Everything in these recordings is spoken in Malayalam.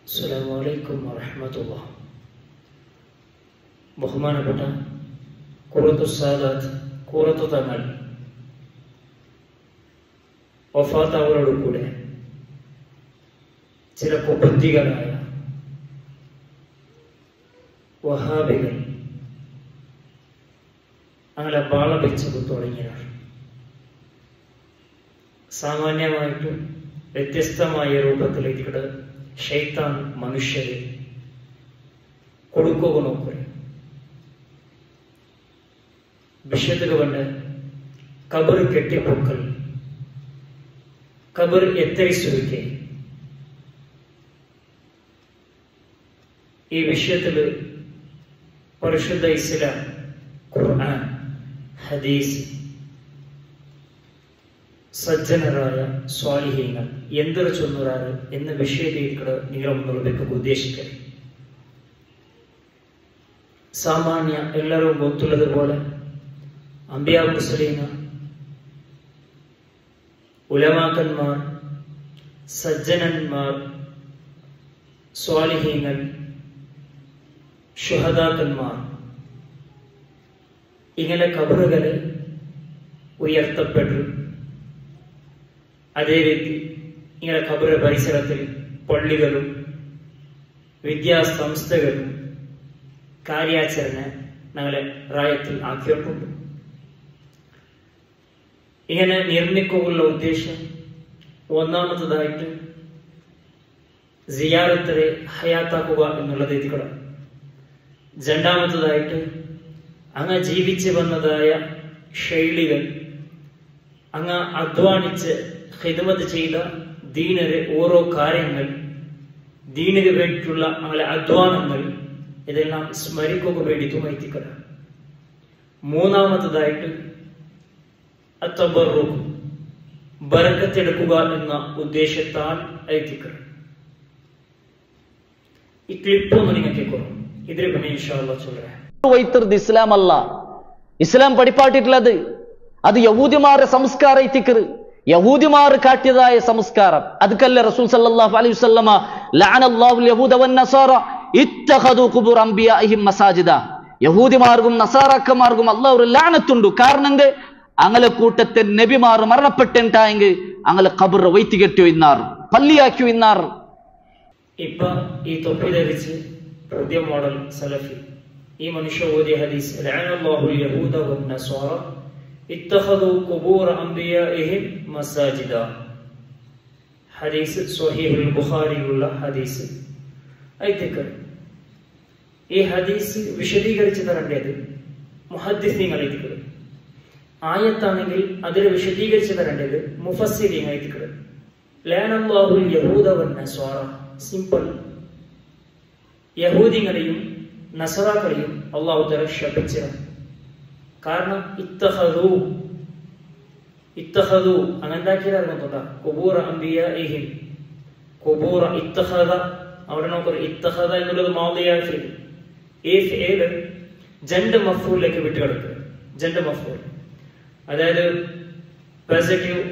അസ്സലാമു വറഹ്മത്തുള്ളാഹി. ബഹുമാനപ്പെട്ട ഖുറത്തു സാദാത്ത് ഖുറത്തു തങ്ങൾ വഫാത്താവരോടുകൂടെ ചില കുബുദ്ധികളായ വഹാബികൾ അങ്ങനെ ബാളപിടിച്ചു തുടങ്ങിയതാണ്. സാമാന്യമായിട്ടും വ്യത്യസ്തമായ രൂപത്തിലേക്ക് ഷൈത്താൻ മനുഷ്യരെ കൊടുക്കുക നോക്കുക. വിഷയത്തിന് കൊണ്ട് കബർ കെട്ടിപ്പൊക്കൽ, കബർ എത്തരിಸುವಿಕೆ, ഈ വിഷയത്തിൽ പരിശുദ്ധ ഇസ്ലാം, ഖുർആൻ, ഹദീസ്, സജ്ജനരായ സ്വാലിഹീങ്ങൾ എന്തൊരു ചൊന്നുറാറ് എന്ന വിഷയത്തിലേക്ക് നിങ്ങൾ മുന്നോട്ടേക്ക് ഉദ്ദേശിക്കുക. സാമാന്യ എല്ലാവരും ಗೊತ್ತುള്ളതുപോലെ അംബിയാ മുർസലീന, ഉലമാക്കന്മാർ, സജ്ജനന്മാർ, സ്വാലിഹീങ്ങൾ, ശുഹദാക്കന്മാർ, ഇങ്ങനെ ഖബറുകൾ ഉയർത്തപ്പെട്ടു. അതേ രീതി ഇങ്ങനെ ഖബർ പരിസരത്തിൽ പള്ളികളും വിദ്യാസംസ്ഥകളും കാര്യാചരണ ഞങ്ങളെ റായത്തിൽ ആക്കിയിട്ടുണ്ട്. ഇങ്ങനെ നിർമ്മിക്കുള്ള ഉദ്ദേശം ഒന്നാമത്തതായിട്ട് സിയാറത്തിനെ ഹയാത്താക്കുക എന്നുള്ള രീതികളാണ്. രണ്ടാമത്തതായിട്ട് അങ്ങ് ജീവിച്ചു വന്നതായ ശൈലികൾ, അങ്ങ് അധ്വാനിച്ച് ഖിദ്മത്ത് ചെയ്ത ദീനരെ ഓരോ കാര്യങ്ങൾ, ദീനിന് വേണ്ടിയിട്ടുള്ള അങ്ങനെ അധ്വാനങ്ങൾ, ഇതെല്ലാം സ്മരിക്കുക വേണ്ടിയിട്ടും എത്തിക്കുക. മൂന്നാമത്തതായിട്ട് അത്തബറുക്ക്, ബറക്കത്തെടുക്കുക എന്ന ഉദ്ദേശത്താൽ എത്തിക്കുക. ഈ ക്ലിപ്പ് ഒന്ന് നിങ്ങൾ കേൾക്കണം. ഇതിനെ പിന്നെ ഇൻഷാ അല്ലാഹ് ചൊല്ലുക. ഇസ്ലാം അല്ല, ഇസ്ലാം പഠിപ്പാട്ടിട്ടുള്ളത് അത് യഹൂദിമാരുടെ സംസ്കാരം എത്തിക്കറ്, യഹൂദിമാർ കാട്ടിയതായ സംസ്കാരം. അതുക്കല്ല റസൂൽ സല്ലല്ലാഹു അലൈഹി വസല്ലമ ലഅനല്ലാഹുൽ യഹൂദ വന്നസാറ ഇത്തഖദു ഖുബൂർ അംബിയാഇഹിം മസാജിദ. യഹൂദിമാർക്കും നസാറാക്കന്മാർക്കും അല്ലാഹു ഒരു ലഅനത്തുണ്ട്. കാരണം അങ്ങനെ കൂട്ടത്തെ നബിമാർ മരണപ്പെട്ടെങ്കിൽ അങ്ങനെ ഖബർ വൈത്തി കെട്ടിയോ ഇന്നാർ, പള്ളിയാക്കിയോ ഇന്നാർ. ഇപ്പൊ ഈ തൊപ്പി ധരിച്ച് പുതിയ മോഡൽ സലഫി ഈ മനുഷ്യ ഓതിയ ഹദീസ് ലഅനല്ലാഹുൽ യഹൂദ വന്നസാറ ഇത്തഖദു ഖുബൂർ അംബിയാഇഹിം മസാജിദ. ഹദീസ് സ്വഹീഹുൽ ബുഖാരിയിലുള്ള ഹദീസ്. ആയിത്തേക്ക് ഈ ഹദീസ് വിശദീകരിച്ചു തരേണ്ടത് മുഹദ്ദിസീങ്ങൾ എത്തിക്കുക. ആയത്താണെങ്കിൽ അതിൽ വിശദീകരിച്ചു തരേണ്ടത് മുഫസ്സിരീങ്ങൾ എത്തിക്കുക. ലഅനല്ലാഹുൽ യഹൂദ വന്നസാറ, സിമ്പിൾ. യഹൂദികളെയും നസറാക്കളെയും അല്ലാഹു തആല ശപിച്ചതാണ്. കാരണം ഇത്തഖദു അങ്ങനെന്താക്കിയതാ ഖുബൂർ അംബിയാഇഹിം, ഖുബൂർ ഇത്തഖദ. അവിടെ നോക്കുക, ഇത്തഖദ എന്നുള്ളത് മാദിയാക്കി ഈ ഫിഅല് ജൻഡ് മഫ്ഊലിലേക്ക് വിട്ടുകിടക്കുക. ജൻഡ് മഫ്ഊൽ അതായത് പോസിറ്റീവ്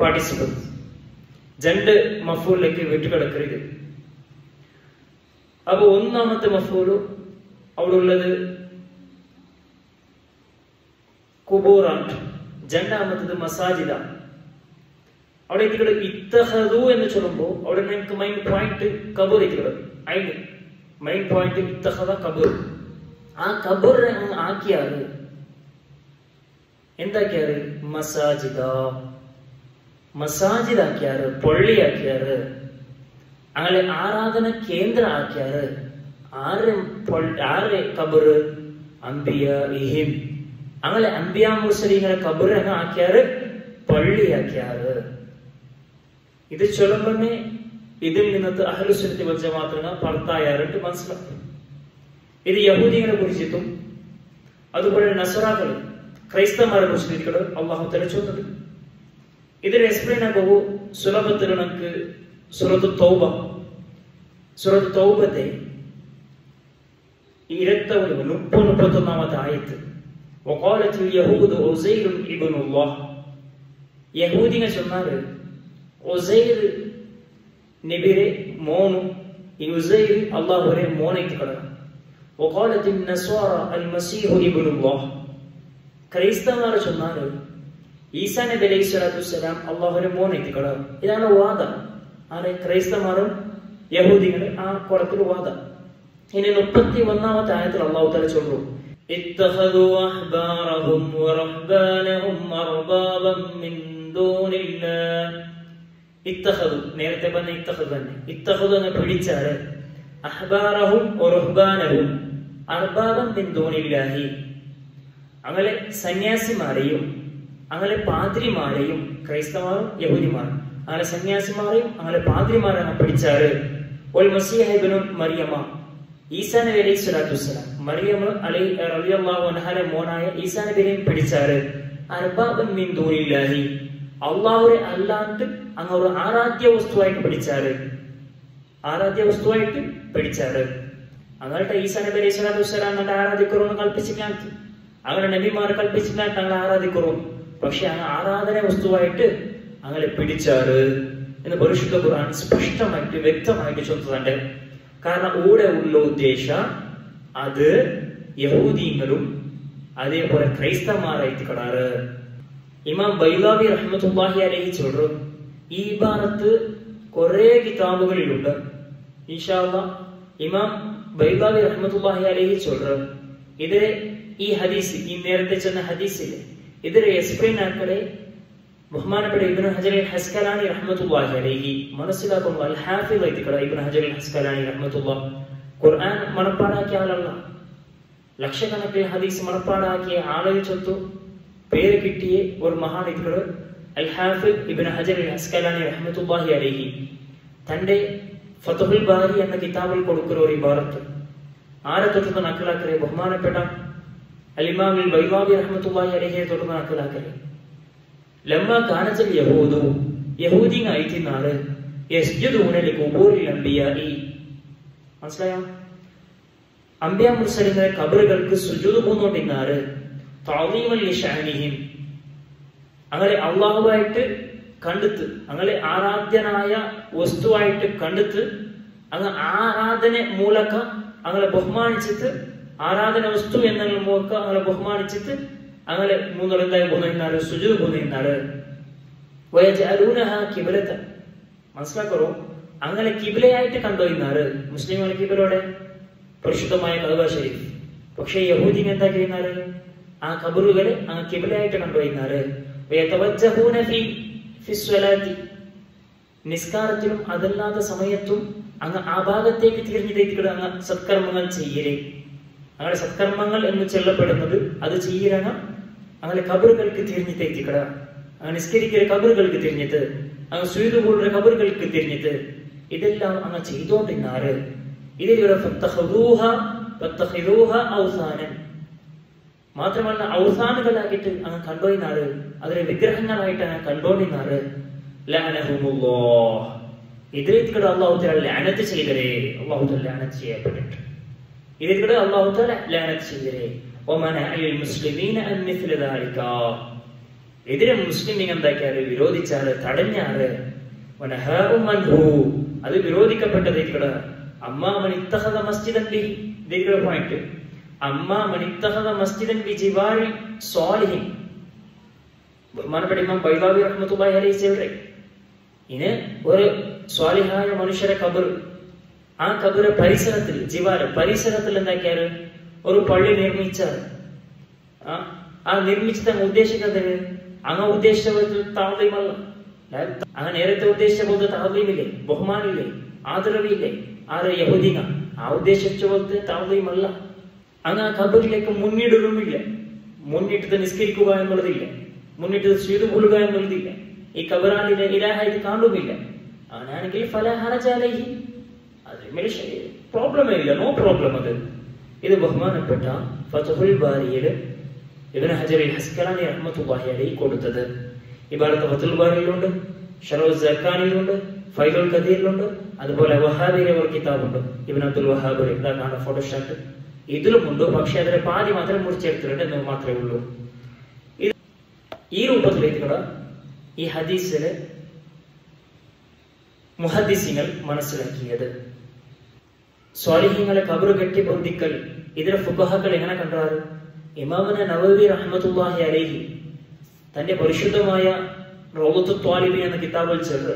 പാർട്ടിസിപ്പിൾ, ജൻഡ് മഫ്ഊലിലേക്ക് വിട്ടുകിടക്കരുത്. അപ്പൊ ഒന്നാമത്തെ മഫ്ഊല് അവിടെ ഉള്ളത് ഖുബൂറാണ്, രണ്ടാമത്തത് മസാജിദ. അവിടെ എത്തിക്കൂടെ ഇത്തഖദു എന്ന് ചൊല്ലുമ്പോ അവിടെ നിങ്ങൾക്ക് മെയിൻ പോയിന്റ് ഖബർ എത്തിക്കൂടെ. അതിന് മെയിൻ പോയിന്റ് ഇത്തഖദ ഖബർ. ആ ഖബർ ആക്കിയാറ് എന്താക്കിയാറ് മസാജിദ, മസാജിദ് ആക്കിയാറ്, പള്ളിയാക്കിയാറ്, അങ്ങനെ ആരാധന കേന്ദ്ര ആക്കിയാറ്. ആരെ ഖബർ അംബിയാഇഹിം, അങ്ങനെ അംബിയാ മുർസലീങ്ങളെ ഖബർ അങ്ങ് ആക്കിയാറ്, പള്ളിയാക്കിയാറ്. ഇത് ചൊല്ലുമ്പോഴേ ഇതിൽ നിന്നത്ത് അഹ്ലുസുന്നത്തി വൽ ജമാഅത്തിന് പുറത്തായാറിട്ട് മനസ്സിലാക്കും. ഇത് യഹൂദികളെ കുറിച്ചിട്ടും അതുപോലെ നസറാക്കൾ ക്രൈസ്തവന്മാരെ കുറിച്ചിട്ട് അള്ളാഹു തആല ചൊന്നത്. ഇതിൽ എക്സ്പ്ലെയിൻ ആകുമ്പോൾ സുലഭത്തിൽ നമുക്ക് സൂറത്ത് തൗബത്തെ 30-31 ആയത്ത്. വഖാലത്തുൽ യഹൂദു ഉസൈർ ഇബ്നുല്ലാഹ്, യഹൂദികൾ ചൊന്നാറ് ഉസൈർ നബിരെ മോനും ഈ ഉസൈർ അല്ലാഹുവിനെ മോനായിട്ട് കട വഖാലത്ത് النصارى المسيح ابن الله ക്രൈസ്തവർ ചൊന്നാല് ഈസാ നബി അലൈഹി സ്വലാത്തു വസ്സലാം അല്ലാഹുവിനെ മോനായിട്ട് കട. ഇതാണ് വാദം. ആരെ? ക്രൈസ്തവരും യഹൂദികളും ആ കുളത്തിൽ വാദം. ഇനി 31ാമത്തെ ആയത്തിൽ അല്ലാഹു തആല ചൊല്ലുന്നു اتخذوا أحبارهم ورهبانهم أربابا من دون الله. ഇത്തഖദു നേരത്തെ പറഞ്ഞ ഇത്തഖദ് തന്നെ. ഇത്തഖദു എന്ന് പിടിച്ചാല് അഹ്ബാറഹും വറുഹ്ബാനഹും അർബാബൻ മിൻ ദൂനില്ലാഹി, അങ്ങനെ സന്യാസിമാരെയും അങ്ങനെ പാദ്രിമാരെയും, ക്രൈസ്തവരും യഹൂദിമാരും അങ്ങനെ സന്യാസിമാരെയും അങ്ങനെ പാദ്രിമാരെ പിടിച്ചാല് വൽ മസീഹ ഇബ്നു മറിയമ, ഈസാ നബി അലൈഹി സ്വലാത്തു വസ്സലാം മറിയം റളിയല്ലാഹു അൻഹയുടെ മോനായ ഈസാ നബിയെയും പിടിച്ചാല് അർബാബൻ മിൻ ദൂനില്ലാഹി, അള്ളാഹുവിനെ അല്ലാണ്ട് അങ്ങ് ഒരു ആരാധ്യ വസ്തുവായിട്ട് പിടിച്ചാല് അങ്ങനത്തെ ഈസാ നബി അലൈഹി സ്വലാത്തു വസ്സലാം ഞങ്ങളെ ആരാധിക്കുറോന്ന് കൽപ്പിച്ചില്ല. അങ്ങനെ നബിമാർ കൽപ്പിച്ചില്ല ഞങ്ങളെ ആരാധിക്കുറോ. പക്ഷെ അങ്ങ് ആരാധന വസ്തുവായിട്ട് അങ്ങനെ പിടിച്ചാല് എന്ന് പരിശുദ്ധ ഖുർആൻ സ്പഷ്ടമായിട്ട് വ്യക്തമായിട്ട് ചൊല്ലുന്നുണ്ട്. കാരണം ഇവിടെ ഉള്ള ഉദ്ദേശം അത് യഹൂദീങ്ങളും അതേപോലെ ക്രൈസ്തവന്മാരായിട്ട് കടാറ്. ഇമാം ബൈലാവി റഹ്മത്തുള്ളാഹി അലൈഹി ചൊല്ലും ഈ ഇബാറത്ത് കുറെ കിതാബുകളിലുണ്ട്. ഇൻഷാ അല്ലാഹ് ഇമാം ബൈലാവി റഹ്മത്തുള്ളാഹി അലൈഹി ചൊല്ലും ഇതിലെ ഈ ഹദീസ്, ഈ നേരത്തെ ചെന്ന ഹദീസില് ഇതിലെ എക്സ്പ്ലെയിൻ ആക്കലെ ബഹുമാനപ്പെട്ട ഇബ്നു ഹജർ അൽ ഹസ്കലാനി റഹ്മത്തുള്ളാഹി അലൈഹി മനസ്സിലാക്കുന്നു. അൽ ഹാഫിദ് ആയിട്ട് കട ഇബ്നു ഹജർ അൽ ഹസ്കലാനി റഹ്മത്തുള്ളാഹി ഖുർആൻ മനപ്പാടാക്കിയ ആളല്ല, ലക്ഷക്കണക്കിന് ഹദീസ് മനപ്പാടാക്കിയ ആളുകൾ ചൊത്തു പേര് കിട്ടിയ ഒരു മഹാൻ ഇക്കട് അൽ ഹാഫിദ് ഇബ്നു ഹജർ അൽ ഹസ്കലാനി റഹ്മത്തുള്ളാഹി അലൈഹി തന്റെ ഫതുഹുൽ ബാരി എന്ന കിതാബിൽ കൊടുക്കുന്ന ഒരു ഇബാറത്ത് ആരെ തൊട്ട് നക്കലാക്കരെ ബഹുമാനപ്പെട്ട അൽ ഇമാം അൽ ബൈലാവി റഹ്മത്തുള്ളാഹി അലൈഹിയെ തൊട്ട് നക്കലാക്കരെ ലമ്മ കാനത്തിൽ യഹൂദു യഹൂദിങ്ങൾ ആയിത്തിനാല് യസ്ജുദൂന ലിഖുബൂരിൽ അംബിയാഇ. മനസ്സിലായോ? അംബിയാ മുർസലിങ്ങളെ ഖബറുകൾക്ക് സുജൂദ് ചെയ്യുന്നോണ്ടിരുന്നാല് തഅളീമൻ ലിശഅനിഹിം, അങ്ങനെ അള്ളാഹുവായിട്ട് കണ്ടെത്ത് അങ്ങനെ ആരാധ്യനായ വസ്തുവായിട്ട് കണ്ടെത്ത് അങ്ങ് ആരാധന മൂലക അങ്ങനെ ബഹുമാനിച്ചിട്ട് ആരാധന വസ്തു എന്നുള്ള മൂലക അങ്ങനെ ബഹുമാനിച്ചിട്ട് അങ്ങനെ മൂന്നെന്തായി പോകുന്നാല് സുജൂദ് പോകുന്നാല് വയജഅലൂനഹ ഖിബ്ലത. മനസ്സിലാക്കറോ? അങ്ങനെ കിബിലയായിട്ട് കണ്ടുപോയിന്നാല് മുസ്ലിമുകൾ കിബിലയുടെ പരിശുദ്ധമായ കഅബ ശരീഫ്. പക്ഷെ യഹൂദികൾ എന്താ ചെയ്യുന്നാല് ആ ഖബറുകളെ അങ്ങ് കിബിലയായിട്ട് കണ്ടുപോയിന്നാല് വയതവജ്ജഹൂന ഫി സ്വലാത്തി, നിസ്കാരത്തിലും അതല്ലാത്ത സമയത്തും അങ്ങ് ആ ഭാഗത്തേക്ക് തിരിഞ്ഞിട്ട് അങ്ങ് സത്കർമ്മങ്ങൾ ചെയ്യലേ. അങ്ങനെ സത്കർമ്മങ്ങൾ എന്ന് ചൊല്ലപ്പെടുന്നത് അത് ചെയ്യലങ്ങ അങ്ങനെ ഖബറുകൾക്ക് തിരിഞ്ഞിട്ടേക്കിക്കട, അങ്ങനെ നിസ്കരിക്കുന്ന ഖബറുകൾക്ക് തിരിഞ്ഞിട്ട് അങ്ങ് സുജൂദ് പോലുള്ള ഖബറുകൾക്ക് തിരിഞ്ഞിട്ട് ഇതെല്ലാം അങ്ങ് ചെയ്തോണ്ടിരുന്നാല് ഇതിലൂടെ മാത്രമല്ല ഔസാനുകളാക്കിയിട്ട് അങ്ങ് കണ്ടോയിനാല് അതിലെ വിഗ്രഹങ്ങളായിട്ട് അങ്ങ് കണ്ടോണ്ടിരുന്നാല് ലഅനഹുമുല്ലാഹ്, ഇതിലേക്കൂടെ അല്ലാഹു തആല ലഅനത്ത് ചെയ്തരേ. അല്ലാഹു തആല ലഅനത്ത് ചെയ്യപ്പെട്ടിട്ട് ഇതിലേക്കൂടെ അല്ലാഹു തആല ലഅനത്ത് ചെയ്തരേ. വമനഅൽ മുസ്ലിമീന അൻ മിസ്ല ദാലിക, എതിരെ മുസ്ലിമീങ്ങൾ എന്താക്കിയാല് വിരോധിച്ചാല് തടഞ്ഞാല് വനഹാഉ മൻഹു, അത് വിരോധിക്കപ്പെട്ടതേക്കൂടെ അമ്മാ മൻ ഇത്തഖദ മസ്ജിദൻ ബിഹി, ഇതിലേക്കൂടെ പോയിന്റ് അമ്മാ മൻ ഇത്തഖദ മസ്ജിദൻ ബിജിവാരി സ്വാലിഹിൻ. ബഹുമാനപ്പെട്ട ഇമാം ബൈലാവി റഹ്മത്തുള്ളാഹി അലൈഹി ചൊല്ലുറേ ഇനി ഒരു സ്വാലിഹായ മനുഷ്യരെ ഖബർ, ആ ഖബറ് പരിസരത്തിൽ പരിസരത്തിൽ എന്താക്കിയാല് ഒരു പള്ളി നിർമ്മിച്ചാൽ ആ നിർമ്മിച്ചത് അങ്ങ് ഉദ്ദേശിക്കുന്നത് അങ്ങ് ഉദ്ദേശിച്ച പോലത്തെ താളീമല്ല. അങ്ങ് നേരത്തെ ഉദ്ദേശിച്ച പോലത്തെ താളീമില്ലേ, ബഹുമാനില്ലേ, ആദരവില്ലേ ആറ് യഹൂദിക ആ ഉദ്ദേശിച്ച പോലത്തെ താളീമല്ല. അങ്ങ് ആ ഖബറിലേക്ക് മുന്നിടുമില്ല, മുന്നിട്ട് നിസ്കരിക്കുക എന്നുള്ളതില്ല, മുന്നിട്ട് സുജൂദ് കൊള്ളുക എന്നുള്ളതില്ല, ഈ ഖബറാനിലെ ഇലാഹായിട്ട് കാണുമില്ല. അങ്ങനെയാണെങ്കിൽ ഫലാ ഹറജ അലൈഹി, അത് പ്രോബ്ലമേ ഇല്ല, നോ പ്രോബ്ലം. അത് ഇത് ബഹുമാനപ്പെട്ട ഫതുഹുൽ ബാരിയില് ഇബ്നു ഹജർ അൽ ഹസ്കലാനി റഹ്മത്തുള്ളാഹി അലൈഹി കൊടുത്തത്. ഇബാറത്ത് ഫതുഹുൽ ബാരിയിലുണ്ട്, ശറഹ് സക്കാനിയിലുണ്ട്, ഫൈലുൽ ഖദീറിലുണ്ട്, അതുപോലെ വഹാബിയുടെ ഒരു കിതാബുണ്ട് ഇബ്നു അബ്ദുൽ വഹാബ്, ഇതാണ് ഫോട്ടോഷാട്ട്, ഇതിലുമുണ്ട്. പക്ഷെ അതിലെ പാതി മാത്രം മുറിച്ചെടുത്തിട്ടുണ്ട് എന്ന് മാത്രമേ ഉള്ളൂ. ഈ രൂപത്തിലേക്ക് ഈ ഹദീസില് മുഹദ്ദിസിങ്ങൾ മനസ്സിലാക്കിയത്. സ്വാലിഹീങ്ങളെ ഖബർ കെട്ടി പൊന്തിക്കൽ ഇതിലെ ഫുഖഹാക്കൾ എങ്ങനെ കണ്ടാറ്? ഇമാമുന നവവി റഹ്മത്തുള്ളാഹി അലൈഹി തന്റെ പരിശുദ്ധമായ റൗളത്തു ത്വാലിബീൻ എന്ന കിതാബിൽ ചേർത്ത്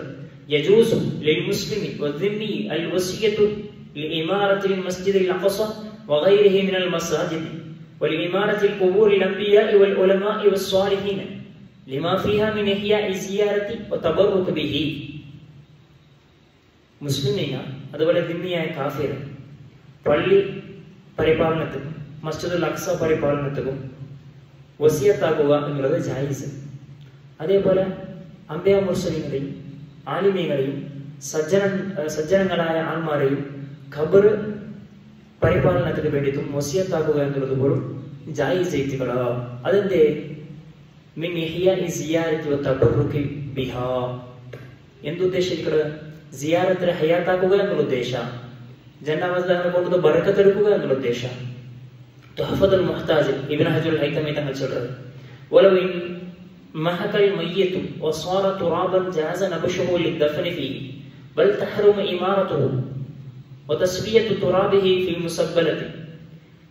യജൂസു ലിൽ മുസ്ലിമി വദ്ദിമ്മി അൽ വസിയത്തു ലിഇമാറത്തിൽ മസ്ജിദിൽ അഖ്സ വഗൈരിഹി മിനൽ മസാജിദ് വലിഇമാറത്തിൽ ഖുബൂറിൽ അംബിയാഇ വൽ ഉലമാഇ വസ്സാലിഹീൻ ലിമാ ഫീഹാ മിൻ ഇഹ്യാഇ സിയാറത്തി വതബറുക് ബിഹി. മുസ്ലിമീങ്ങ അതുപോലെ ദിമ്മിയായ കാഫിർ പള്ളി പരിപാലനത്തിനും മസ്ജിദുൽ അഖ്സ പരിപാലനത്തിനും വസിയത്താക്കുക എന്നുള്ളത് ജായിസ്. അതേപോലെ അംബിയ മുർസലീങ്ങളെയും ആലിമീങ്ങളെയും സജ്ജനങ്ങളായ ആൾമാരെയും ഖബർ പരിപാലനത്തിന് വേണ്ടിയിട്ടും വസിയത്താക്കുക എന്നുള്ളത് പോലും ജായിസ് ചെയ്തികള. അതെന്തേ? മിൻ ഇഹ്യാഇ സിയാറത്തി വതബറുക് ബിഹാ. എന്തുദ്ദേശിക്കുന്നത്? സിയാറത്തിനെ ഹയാത്താക്കുക എന്നുള്ള ഉദ്ദേശ, ജന്നാമസ്ദാനെ കൊണ്ട് ബറക്കത്തെടുക്കുക എന്നുള്ള ഉദ്ദേശ. തുഹഫത്തുൽ മുഹ്താജ് ഇബ്നു ഹജറുൽ ഹൈതമി തങ്ങൾ ചൊല്ലുന്നത് വലൗ ഇൻ മഹകൽ മയ്യിതു വസാറ തുറാബൻ ജാസ നബ്ശുഹു ലിദ്ദഫനി ഫീഹി ബൽ തഹറുമു ഇമാറതുഹു വതസ്വിയതു തുറാബിഹി ഫിൽ മുസബ്ബലതി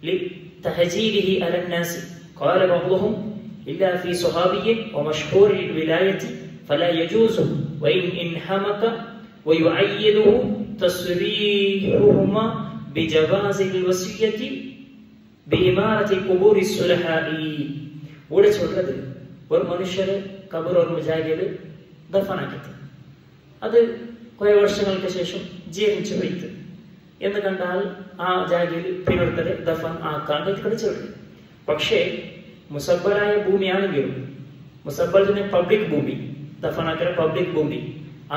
ലിതഹജീരിഹി അലൻ നാസി ഖാല ബഅ്ദുഹും ഇല്ലാ ഫീ സ്വഹാബിയ്യിൻ വമശ്ഹൂറിൽ വിലായതി ഫലാ യജൂസു വഇൻ ഇൻഹമക വയുഅയ്യിദുഹു തസ്രീഹുഹുമാ ബിജവാസിൽ വസിയതി ബിഇമാറത്തി ഖുബൂരി സുലഹാഇ. ഇവിടെ ചൊല്ലുന്നത് ഒരു മനുഷ്യരെ ഖബർ ഒരു ജാഗയിൽ ദഫനാക്കിയത്, അത് കുറെ വർഷങ്ങൾക്ക് ശേഷം ജീവിച്ചു പോയിട്ട് എന്ന് കണ്ടാൽ ആ ജാഗയിൽ പിന്നീട് ദഫൻ ആക്കാണ്ട് ചൊല്ലു. പക്ഷേ മുസബ്ബലായ ഭൂമിയാണെങ്കിലും, മുസബ്ബലിന് പബ്ലിക് ഭൂമി, ദഫനാക്കിയ പബ്ലിക് ഭൂമി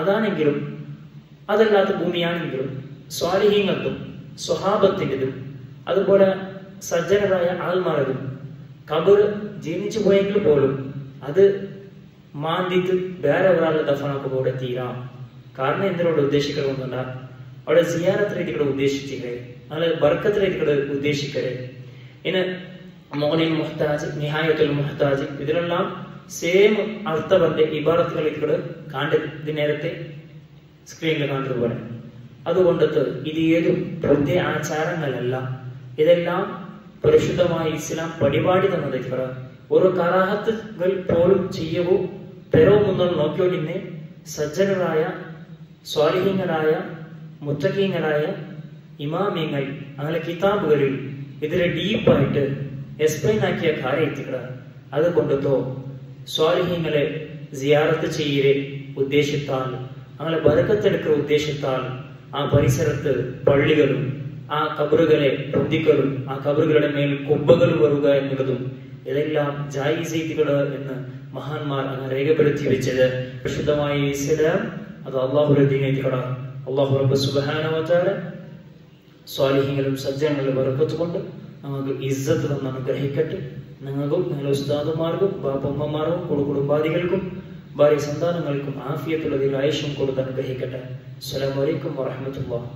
അതാണെങ്കിലും അതല്ലാത്ത ഭൂമിയാണെങ്കിലും സ്വാലിഹീങ്ങൾക്കും സ്വഹാബത്തിൻ്റെതും അതുപോലെ സജ്ജനരായ ആൾമാരതും ഖബർ ജീവിച്ചു പോയെങ്കിൽ പോലും അത് മാന്തിട്ട് വേറെ ഒരാളുടെ ദഫനാക്കുമ്പോൾ തീരാം. കാരണം എന്തിനോട് ഉദ്ദേശിക്കണമെന്നുണ്ട അവിടെ സിയാറത്ത് രീതികളെ ഉദ്ദേശിച്ചില്ലേ, അങ്ങനെ ബർക്കത്ത് രീതികളെ ഉദ്ദേശിക്കരുത്. ഇന്ന് മോനിൽ മുഹ്താജ്, നിഹായത്തുൽ മുഹ്താജ് ഇതിലെല്ലാം സെയിം അർത്ഥവന്റെ ഇബാറത്തുകൾ ഇതികള് ഇത് നേരത്തെ സ്ക്രീനിൽ കണ്ടതുപോലെ. അതുകൊണ്ടത് ഇത് ഏതും പ്രത്യേക ആചാരങ്ങളല്ല, ഇതെല്ലാം പരിശുദ്ധമായ ഇസ്ലാം പരിപാടി തന്നതിക്കറ. ഓരോ കറാഹത്തുകൾ പോലും ചെയ്യവോ പെരോ മുന്നോ നോക്കിയോണ്ടിന്നെ സജ്ജനരായ സ്വാലിഹീങ്ങളായ മുത്തഖീങ്ങളായ ഇമാമിങ്ങൾ അങ്ങനെ കിതാബുകളിൽ ഇതിലെ ഡീപ്പായിട്ട് എക്സ്പ്ലെയിൻ ആക്കിയ കാര്യം എത്തിക്കറ. അതുകൊണ്ടതോ സ്വാലിഹീങ്ങളെ സിയാറത്ത് ചെയ്യരെ ഉദ്ദേശിത്താൽ, അങ്ങനെ ബറക്കത്തെടുക്കുന്ന ഉദ്ദേശിത്താൽ ആ പരിസരത്ത് പള്ളികളും ആ ഖബറുകളെ പൊന്തിക്കലും ആ ഖബറുകളുടെ മേൽ കുബ്ബകൾ വരുക എന്നുള്ളതും ഇതെല്ലാം ജായിസീറ്റുകള് എന്ന് മഹാന്മാർ അങ്ങനെ രേഖപ്പെടുത്തി വെച്ചത്. പ്രശുദ്ധമായ ഇസ്ലാം അത് അള്ളാഹുരുടെ ദീനേറ്റികളാണ്. അള്ളാഹു റബ്ബ് സുബ്ഹാനഹു വ തആല സ്വാലിഹീങ്ങളും സജ്ജനങ്ങളും ബറക്കത്ത് കൊണ്ട് നമുക്ക് ഇസ്സത്ത് തന്ന് അനുഗ്രഹിക്കട്ടെ. നിങ്ങൾക്കും നിങ്ങളുടെ ഉസ്താദുമാർക്കും ബാപ്പമ്മമാർക്കും കുടുംബാദികൾക്കും ഭാര്യ സന്താനങ്ങൾക്കും ആഫിയത്തുള്ള ദീർഘായുസ്സും കൊടുത്ത് അനുഗ്രഹിക്കട്ടെ. അസ്സലാമു അലൈക്കും വറഹ്മത്തുള്ളാഹി.